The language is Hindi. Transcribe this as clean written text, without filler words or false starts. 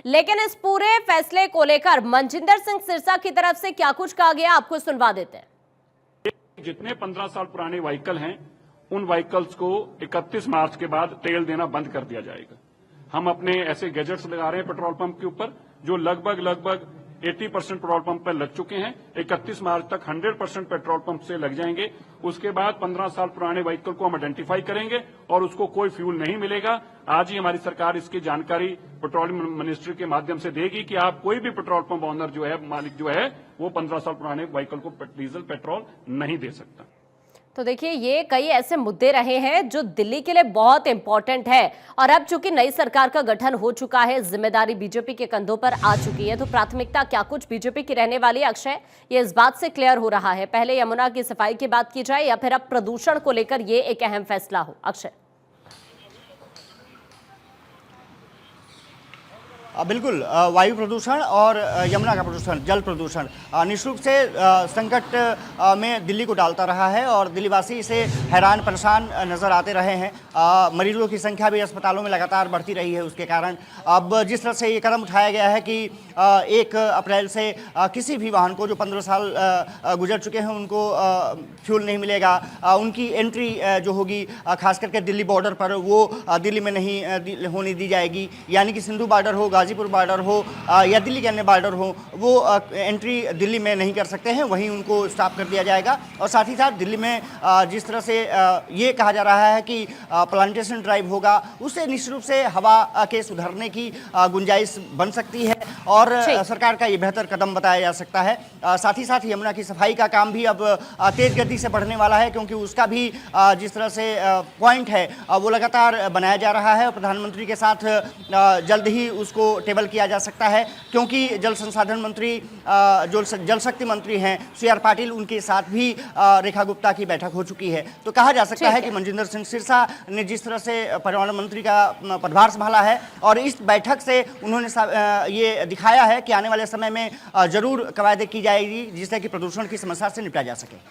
लेकिन इस पूरे फैसले को लेकर मनजिंदर सिंह सिरसा की तरफ से क्या कुछ कहा गया, आपको सुनवा देते हैं। जितने 15 साल पुराने व्हीकल हैं, उन व्हीकल्स को 31 मार्च के बाद तेल देना बंद कर दिया जाएगा। हम अपने ऐसे गैजेट्स लगा रहे हैं पेट्रोल पंप के ऊपर जो लगभग 80% पेट्रोल पंप पर लग चुके हैं। 31 मार्च तक 100% पेट्रोल पंप से लग जाएंगे। उसके बाद 15 साल पुराने व्हीकल को हम आइडेंटिफाई करेंगे और उसको कोई फ्यूल नहीं मिलेगा। आज ही हमारी सरकार इसकी जानकारी पेट्रोलियम मिनिस्ट्री के माध्यम से देगी कि आप कोई भी पेट्रोल पंप ऑनर जो है, मालिक जो है, वो 15 साल पुराने व्हीकल को डीजल पेट्रोल नहीं दे सकता। तो देखिए, ये कई ऐसे मुद्दे रहे हैं जो दिल्ली के लिए बहुत इंपॉर्टेंट है और अब चूंकि नई सरकार का गठन हो चुका है, जिम्मेदारी बीजेपी के कंधों पर आ चुकी है, तो प्राथमिकता क्या कुछ बीजेपी की रहने वाली अक्षय, ये इस बात से क्लियर हो रहा है। पहले यमुना की सफाई की बात की जाए या फिर अब प्रदूषण को लेकर ये एक अहम फैसला हो। अक्षय। बिल्कुल, वायु प्रदूषण और यमुना का प्रदूषण, जल प्रदूषण निश्चित रूप से संकट में दिल्ली को डालता रहा है और दिल्लीवासी इसे हैरान परेशान नज़र आते रहे हैं। मरीजों की संख्या भी अस्पतालों में लगातार बढ़ती रही है। उसके कारण अब जिस तरह से ये कदम उठाया गया है कि 1 अप्रैल से किसी भी वाहन को जो 15 साल गुजर चुके हैं उनको फ्यूल नहीं मिलेगा। उनकी एंट्री जो होगी खास करके दिल्ली बॉर्डर पर, वो दिल्ली में नहीं होने दी जाएगी। यानी कि सिंधु बॉर्डर हो, गाजीपुर बॉर्डर हो या दिल्ली के अन्य बॉर्डर हो, वो एंट्री दिल्ली में नहीं कर सकते हैं, वहीं उनको स्टॉप कर दिया जाएगा। और साथ ही साथ दिल्ली में जिस तरह से ये कहा जा रहा है कि प्लांटेशन ड्राइव होगा, उससे निश्चित रूप से हवा के सुधरने की गुंजाइश बन सकती है और सरकार का ये बेहतर कदम बताया जा सकता है। साथ ही साथ यमुना की सफाई का काम भी अब तेज गति से बढ़ने वाला है, क्योंकि उसका भी जिस तरह से पॉइंट है वो लगातार बनाया जा रहा है। प्रधानमंत्री के साथ जल्द ही उसको टेबल किया जा सकता है, क्योंकि जल संसाधन मंत्री जो जल शक्ति मंत्री हैं CR पाटिल, उनके साथ भी रेखा गुप्ता की बैठक हो चुकी है। तो कहा जा सकता है कि मनजिंदर सिंह सिरसा ने जिस तरह से पर्यावरण मंत्री का पदभार संभाला है और इस बैठक से उन्होंने ये दिखाया है कि आने वाले समय में जरूर कवायदे की जाएगी जिससे कि प्रदूषण की समस्या से निपटा जा सके।